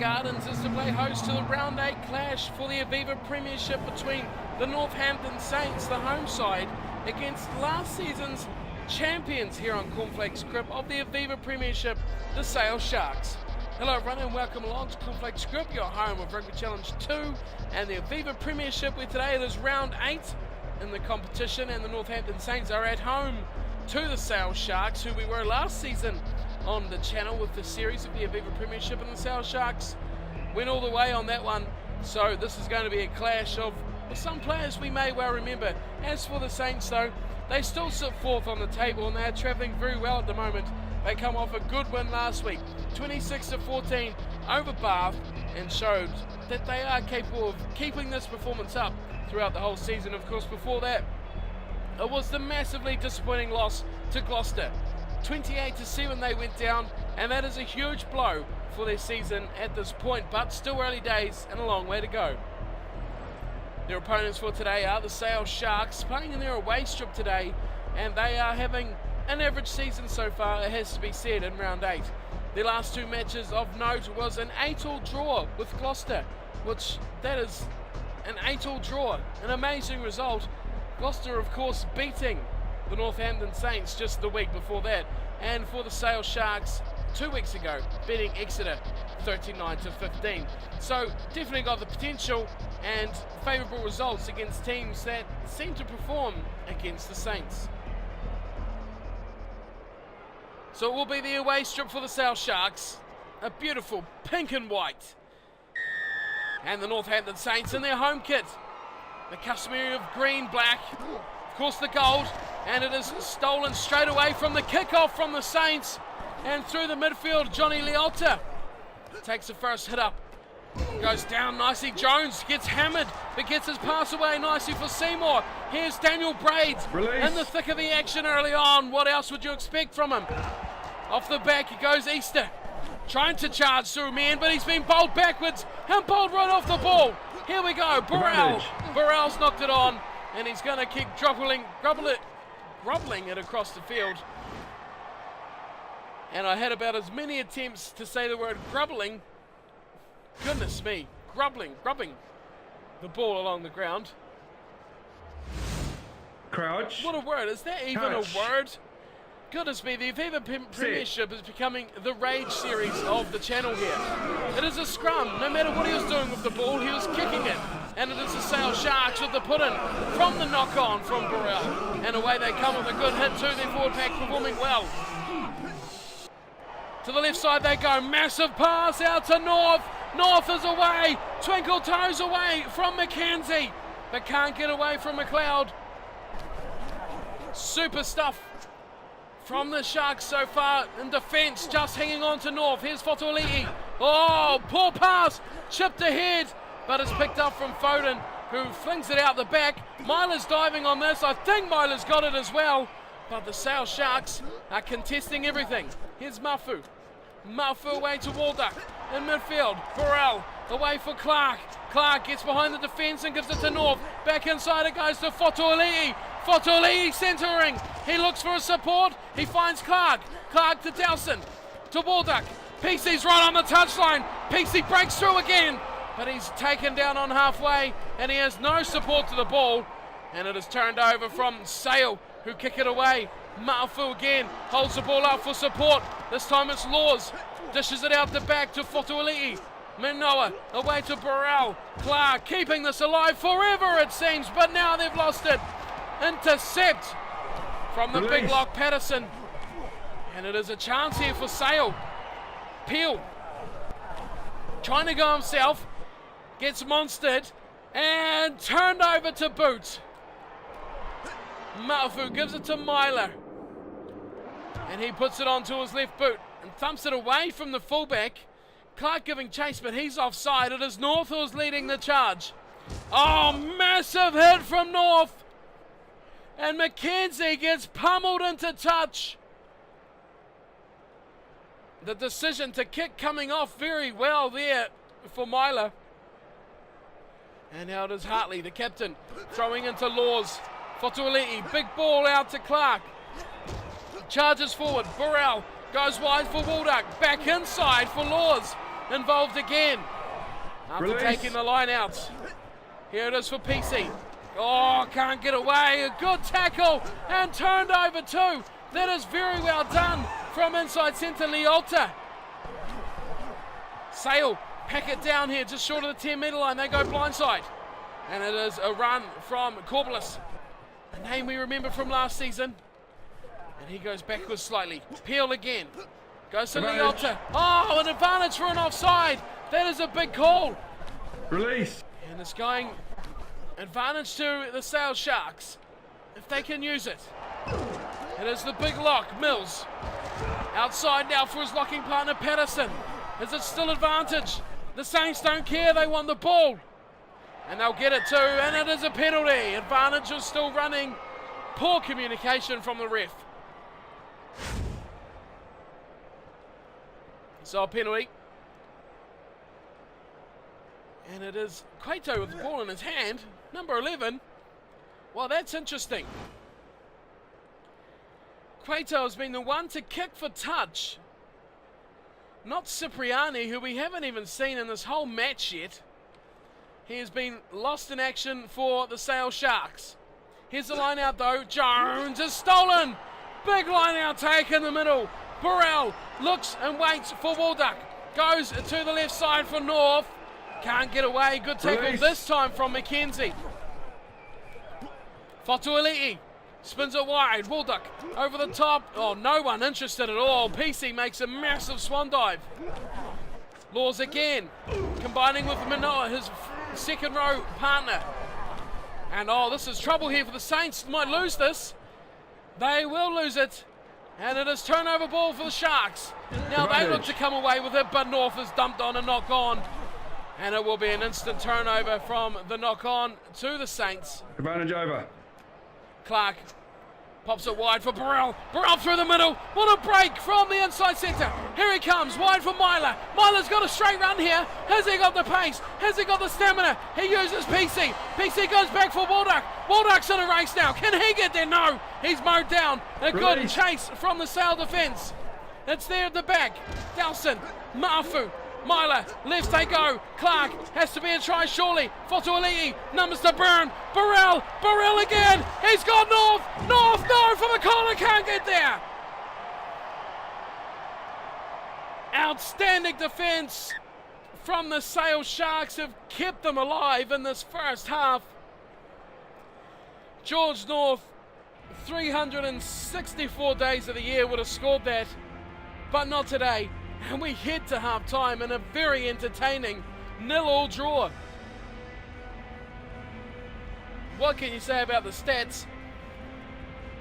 Gardens is to play host to the Round 8 clash for the Aviva Premiership between the Northampton Saints, the home side, against last season's champions here on Cornflakes Grip of the Aviva Premiership, the Sale Sharks. Hello everyone and welcome along to Cornflakes Grip, your home of Rugby Challenge 2 and the Aviva Premiership, where today it is round 8 in the competition and the Northampton Saints are at home to the Sale Sharks, who we were last season on the channel with the series of the Aviva Premiership, and the Sale Sharks went all the way on that one. So this is going to be a clash of some players we may well remember. As for the Saints though, they still sit fourth on the table and they're travelling very well at the moment. They come off a good win last week, 26-14 over Bath, and showed that they are capable of keeping this performance up throughout the whole season. Of course, before that, it was the massively disappointing loss to Gloucester. 28-7 they went down, and that is a huge blow for their season at this point, but still early days and a long way to go. Their opponents for today are the Sale Sharks, playing in their away strip today, and they are having an average season so far, it has to be said, in round 8. Their last two matches of note was an 8-all draw with Gloucester, which that is an 8-all draw, an amazing result. Gloucester, of course, beating the Northampton Saints just the week before that, and for the Sale Sharks 2 weeks ago, beating Exeter 39-15. So definitely got the potential and favourable results against teams that seem to perform against the Saints. So it will be the away strip for the Sale Sharks, a beautiful pink and white, and the Northampton Saints in their home kit, the customary of green, black, of course the gold, and it is stolen straight away from the kickoff from the Saints, and through the midfield, Johnny Lealta takes the first hit up, goes down nicely. Jones gets hammered, but gets his pass away nicely for Seymour. Here's Daniel Braid in the thick of the action early on. What else would you expect from him? Off the back he goes, Easter, trying to charge through men, but he's been bowled backwards and bowled right off the ball. Here we go, Burrell's knocked it on, and he's going to keep groveling it across the field. And I had about as many attempts to say the word grubbling. Goodness me, grubbing the ball along the ground. Crouch. What a word, is that even Touch. a word? Goodness me, the Aviva Premiership is becoming the rage series of the channel here. It is a scrum, no matter what he was doing with the ball, he was kicking it. And it is the Sale Sharks with the put-in from the knock-on from Burrell. And away they come with a good hit too, their forward pack performing well. To the left side they go, massive pass out to North. North is away, twinkle toes away from McKenzie, but can't get away from McLeod. Super stuff from the Sharks so far in defence, just hanging on to North. Here's Fotolii. Oh, poor pass, chipped ahead, but it's picked up from Foden, who flings it out the back. Myler's diving on this. I think Myler's got it as well, but the Sale Sharks are contesting everything. Here's Mafu. Mafu away to Walduck in midfield. Burrell away for Clark. Clark gets behind the defence and gives it to North. Back inside it goes to Fotolii. Fotolii centering. He looks for a support. He finds Clark. Clark to Dowson. To Walduck. PC's right on the touchline. PC breaks through again, but he's taken down on halfway and he has no support to the ball. And it is turned over from Sale, who kick it away. Mafu again holds the ball up for support. This time it's Laws. Dishes it out the back to Fotolii. Manoa away to Burrell. Clark keeping this alive forever it seems, but now they've lost it. Intercept from the big lock Patterson. And it is a chance here for Sale. Peel trying to go himself. Gets monstered and turned over to boot. Mafu gives it to Myler. And he puts it onto his left boot and thumps it away from the fullback. Clark giving chase, but he's offside. It is North who's leading the charge. Oh, massive hit from North. And McKenzie gets pummeled into touch. The decision to kick coming off very well there for Myler. And now it is Hartley, the captain, throwing into Laws. Fotolii, big ball out to Clark. Charges forward, Burrell goes wide for Walduck, back inside for Laws. involved again. After Release. taking the line out. Here it is for PC. Oh, can't get away. A good tackle and turned over too. That is very well done from inside centre Leota. Sale pack it down here just short of the 10-metre line. They go blindside. And it is a run from Corbelis. A name we remember from last season. And he goes backwards slightly. Peel again. Goes to Leota. Oh, an advantage for an offside. That is a big call. Release. And it's going advantage to the Sale Sharks if they can use it. It is the big lock, Mills. Outside now for his locking partner, Patterson. Is it still advantage? The Saints don't care, they want the ball. And they'll get it too, and it is a penalty. Advantage is still running. Poor communication from the ref. So a penalty. And it is Cueto with the ball in his hand, number 11. Well, that's interesting. Cueto has been the one to kick for touch. Not Cipriani, who we haven't even seen in this whole match yet. He has been lost in action for the Sale Sharks. Here's the line out though. Jones is stolen. Big line out take in the middle. Burrell looks and waits for Walduck. Goes to the left side for North. Can't get away. Good tackle Release. this time from McKenzie. Fotuali'i spins it wide. Walduck over the top. Oh, no one interested at all. PC makes a massive swan dive. Laws again, combining with Manoa, his second row partner. And oh, this is trouble here for the Saints. Might lose this. They will lose it. And it is turnover ball for the Sharks. Now they look to come away with it, but North is dumped on and knock on. And it will be an instant turnover from the knock on to the Saints. Advantage over. Clark pops it wide for Burrell. Burrell through the middle. What a break from the inside centre. Here he comes, wide for Myler. Myler's got a straight run here. Has he got the pace? Has he got the stamina? He uses PC. PC goes back for Walduck. Walduck's in a race now. Can he get there? No. He's mowed down. A good Release. chase from the Sale defence. It's there at the back. Delson, Mafu, Myler, left they go. Clark has to be a try surely. Fotuali'i, numbers to Byrne. Burrell again. He's got North. North, no, from a corner, can't get there. Outstanding defence from the Sale Sharks have kept them alive in this first half. George North, 364 days of the year would have scored that, but not today. And we head to half time in a very entertaining 0-0 draw. What can you say about the stats?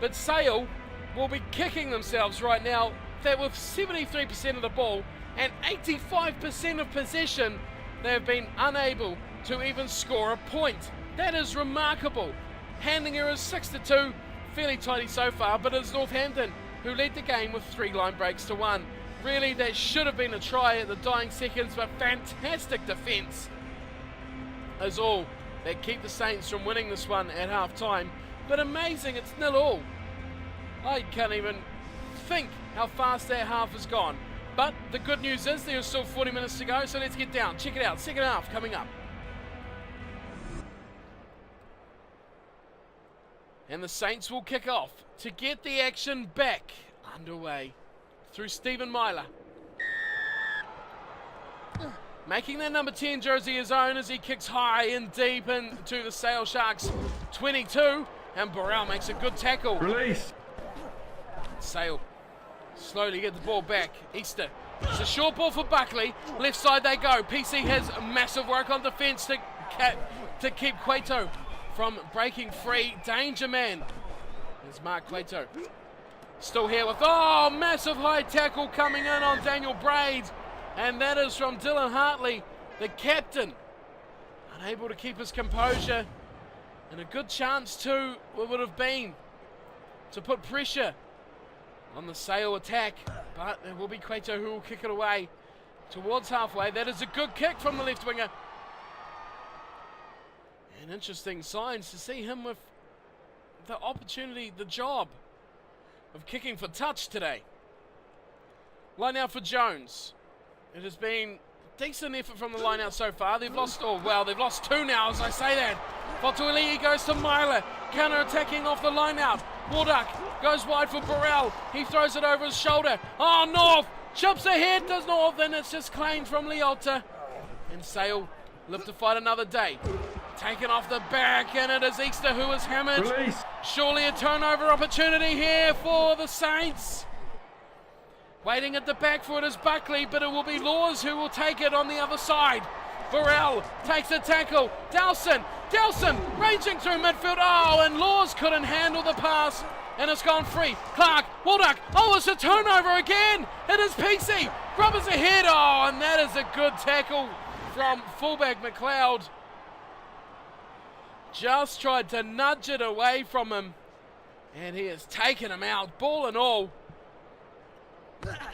But Sale will be kicking themselves right now that with 73% of the ball and 85% of possession, they have been unable to even score a point. That is remarkable. Handling errors 6-2, fairly tidy so far, but it's Northampton who led the game with 3 line breaks to 1. Really, that should have been a try at the dying seconds, but fantastic defence is all that keep the Saints from winning this one at half time. But amazing, it's 0-0. I can't even think how fast that half has gone. But the good news is there's still 40 minutes to go, so let's get down. Check it out, second half coming up. And the Saints will kick off to get the action back underway through Stephen Myler. Making that number 10 jersey his own as he kicks high and deep into the Sale Sharks 22. And Burrell makes a good tackle. Release. Sale slowly get the ball back. Easter. It's a short ball for Buckley. Left side they go. PC has massive work on defence to keep Cueto from breaking free. Danger man. There's Mark Cueto. Still here with, oh, massive high tackle coming in on Daniel Braid. And that is from Dylan Hartley, the captain. Unable to keep his composure. And a good chance too, it would have been, to put pressure on the Sale attack. But it will be Cueto who will kick it away towards halfway. That is a good kick from the left winger. And interesting signs to see him with the opportunity, the job of kicking for touch today. Line out for Jones. It has been decent effort from the line out so far. They've lost, they've lost 2 now as I say that. Fotuali'i goes to Myler, counter-attacking off the line out. Warduck goes wide for Burrell. He throws it over his shoulder. Oh, North chips ahead, does North, and it's just claimed from Leota. And Sale live to fight another day. Taken off the back, and it is Easter who is hammered. Release. Surely a turnover opportunity here for the Saints. Waiting at the back for it is Buckley, but it will be Laws who will take it on the other side. Burrell takes a tackle. Delson ranging through midfield. Oh, and Laws couldn't handle the pass, and it's gone free. Clark, Walduck. Oh, it's a turnover again. It is PC. Grubbers ahead. Oh, and that is a good tackle from fullback McLeod. Just tried to nudge it away from him, and he has taken him out, ball and all.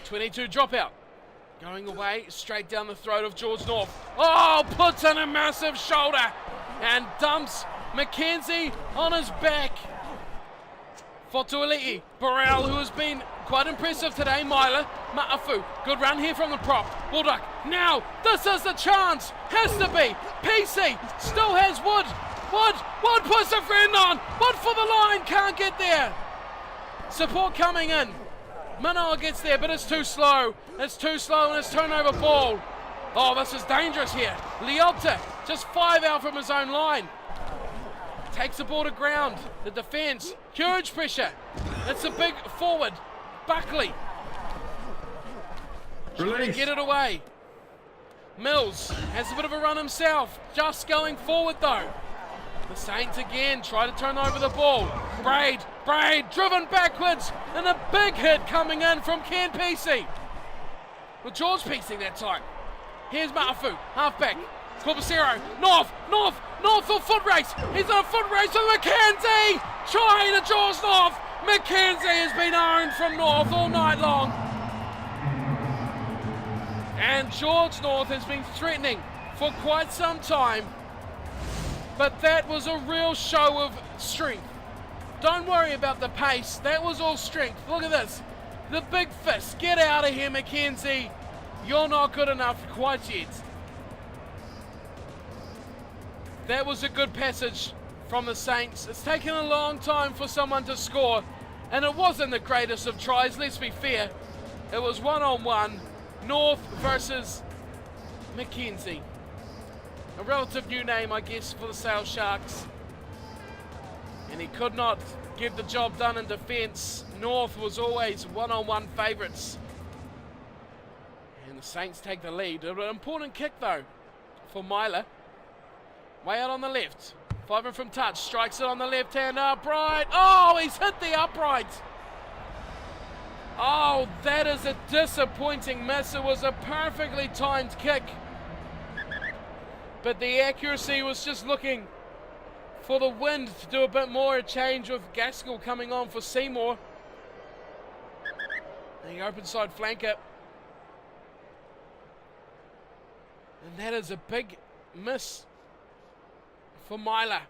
22 dropout. Going away, straight down the throat of George North. Oh, puts in a massive shoulder and dumps Mackenzie on his back. Fotuali'i, Burrell, who has been quite impressive today. Myler, Ma'afu, good run here from the prop. Walduck, now, this is the chance. Has to be. PC still has Wood. Wood puts a friend on. Wood for the line, can't get there. Support coming in. Manoa gets there, but it's too slow. It's too slow, and it's turnover ball. Oh, this is dangerous here. Leota, just 5 out from his own line. Takes the ball to ground. The defence, huge pressure. It's a big forward. Buckley. Trying to get it away. Mills has a bit of a run himself. Just going forward, though. The Saints again try to turn over the ball. Braid driven backwards, and a big hit coming in from Ken PC. Well, George PC that time. Here's Ma'afu, halfback. Corbacero, North for foot race. He's on a foot race with Mackenzie. Trying to George North. Mackenzie has been owned from North all night long. And George North has been threatening for quite some time. But that was a real show of strength. Don't worry about the pace. That was all strength. Look at this. The big fist. Get out of here, Mackenzie. You're not good enough quite yet. That was a good passage from the Saints. It's taken a long time for someone to score, and it wasn't the greatest of tries, let's be fair. It was one-on-one, North versus Mackenzie. A relative new name, I guess, for the Sale Sharks. And he could not get the job done in defence. North was always one-on-one favourites. And the Saints take the lead. An important kick, though, for Myler. Way out on the left. Fiver from touch. Strikes it on the left-hand upright. Oh, he's hit the upright. Oh, that is a disappointing miss. It was a perfectly timed kick. But the accuracy was just looking for the wind to do a bit more. A change with Gaskell coming on for Seymour. The open side flanker. And that is a big miss for Myler.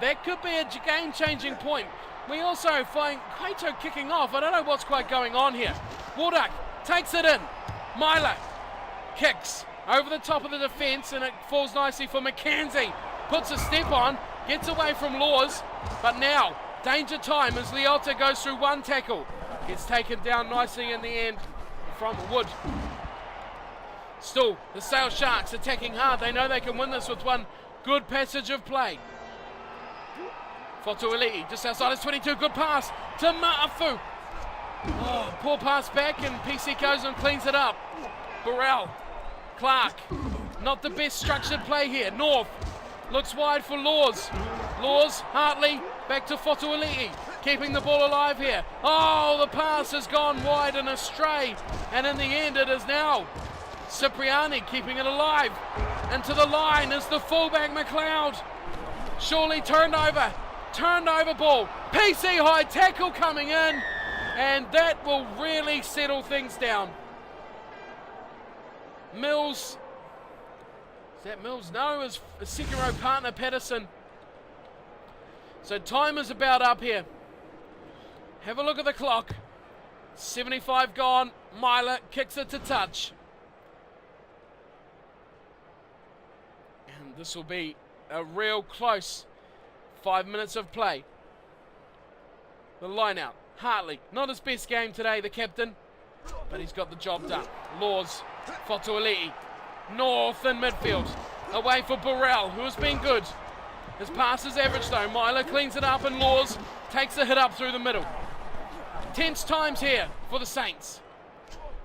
That could be a game-changing point. We also find Kaito kicking off. I don't know what's quite going on here. Warduck takes it in. Myler kicks over the top of the defence, and it falls nicely for Mackenzie. Puts a step on, gets away from Laws, but now danger time as Leota goes through one tackle. Gets taken down nicely in the end from Wood. Still, the Sale Sharks attacking hard. They know they can win this with one good passage of play. Fotuali'i just outside his 22. Good pass to Ma'afu. Oh, poor pass back, and PC goes and cleans it up. Burrell. Clark. Not the best structured play here. North looks wide for Laws. Laws, Hartley, back to Fotuali'i. Keeping the ball alive here. Oh, the pass has gone wide and astray. And in the end, it is now Cipriani keeping it alive. And to the line is the fullback McLeod. Surely turned over ball. PC high tackle coming in, and that will really settle things down. Mills. Is that Mills? No, it's a second row partner, Patterson. So time is about up here. Have a look at the clock. 75 gone. Myler kicks it to touch. this will be a real close 5 minutes of play. The line out. Hartley, not his best game today, the captain, but he's got the job done. Laws, Fotuali'i, North in midfield. Away for Burrell, who has been good. His pass is average though. Myler cleans it up and Laws takes a hit up through the middle. Tense times here for the Saints.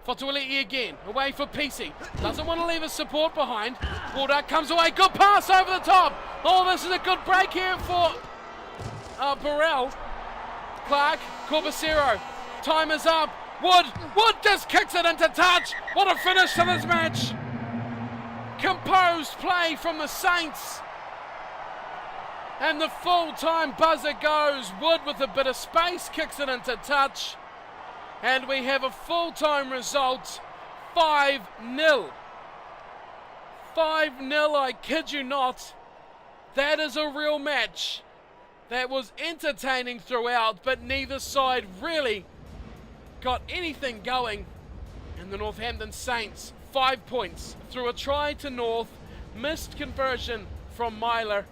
Fotuali'i again, away for PC. Doesn't want to leave his support behind. Walduck comes away, good pass over the top. Oh, this is a good break here for Burrell. Clark, Corbacero, time is up. Wood just kicks it into touch. What a finish to this match. Composed play from the Saints. And the full-time buzzer goes. Wood with a bit of space kicks it into touch. And we have a full-time result, 5-0. 5-0, I kid you not. That is a real match. That was entertaining throughout, but neither side really got anything going. And the Northampton Saints, 5 points through a try to North, missed conversion from Myler,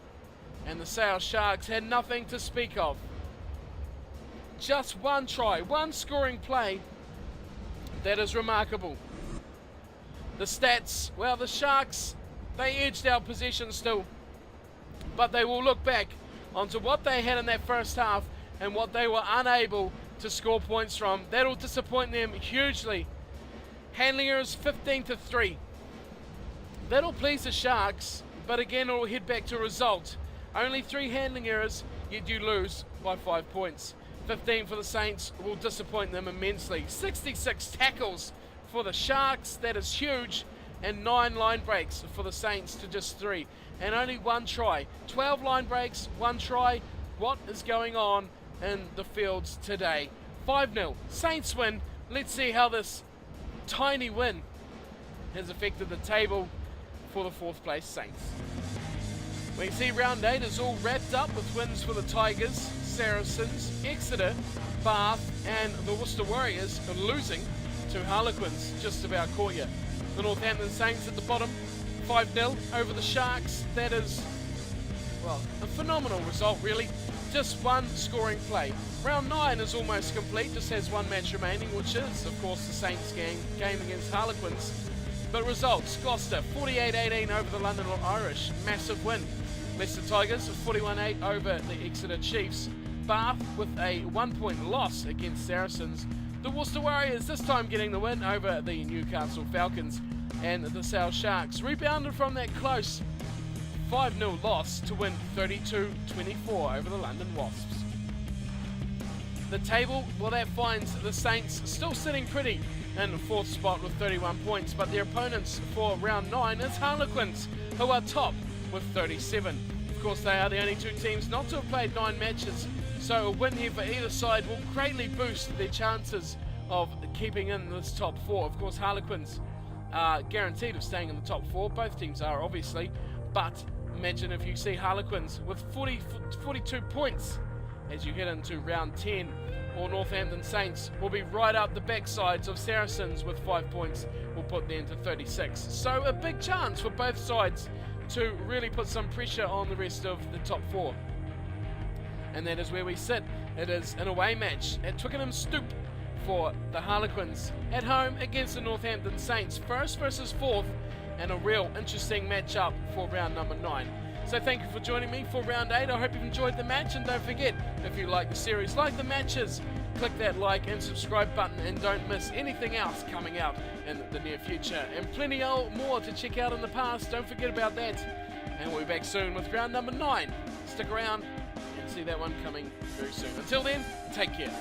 and the Sale Sharks had nothing to speak of. Just one try, one scoring play. That is remarkable. The stats, well, the Sharks, they edged out possession still, but they will look back onto what they had in that first half and what they were unable to score points from. That'll disappoint them hugely. Handling errors 15-3. That'll please the Sharks, but again it'll head back to result. Only 3 handling errors, yet you lose by 5 points. 15 for the Saints will disappoint them immensely. 66 tackles for the Sharks, that is huge, and 9 line breaks for the Saints to just 3. And only 1 try. 12 line breaks, 1 try. What is going on in the fields today? 5-0. Saints win. Let's see how this tiny win has affected the table for the 4th place Saints. We see round 8 is all wrapped up with wins for the Tigers, Saracens, Exeter, Bath and the Worcester Warriors are losing to Harlequins. Just about caught you. The Northampton Saints at the bottom, 5-0 over the Sharks. That is, well, a phenomenal result really. Just 1 scoring play. Round 9 is almost complete, just has 1 match remaining, which is, of course, the Saints game against Harlequins. But results, Gloucester 48-18 over the London Irish, massive win. Leicester Tigers 41-8 over the Exeter Chiefs. Bath with a 1-point loss against Saracens. The Worcester Warriors this time getting the win over the Newcastle Falcons. And the Sale Sharks rebounded from that close 5-0 loss to win 32-24 over the London Wasps. The table, well, that finds the Saints still sitting pretty in the 4th spot with 31 points, but their opponents for round 9 is Harlequins, who are top with 37. Of course, they are the only 2 teams not to have played 9 matches, so a win here for either side will greatly boost their chances of keeping in this top 4. Of course, Harlequins are guaranteed of staying in the top 4. Both teams are, obviously, but imagine if you see Harlequins with 42 points as you head into round 10, or Northampton Saints will be right up the backsides of Saracens with 5 points, will put them to 36. So a big chance for both sides to really put some pressure on the rest of the top 4. And that is where we sit. It is an away match at Twickenham Stoop for the Harlequins at home against the Northampton Saints. 1st versus 4th, and a real interesting matchup for round number 9. So thank you for joining me for round 8. I hope you've enjoyed the match, and don't forget, if you like the series, like the matches, click that like and subscribe button, and don't miss anything else coming out in the near future. And plenty more to check out in the past, don't forget about that. And we'll be back soon with round number 9. Stick around and see that one coming very soon. Until then, take care.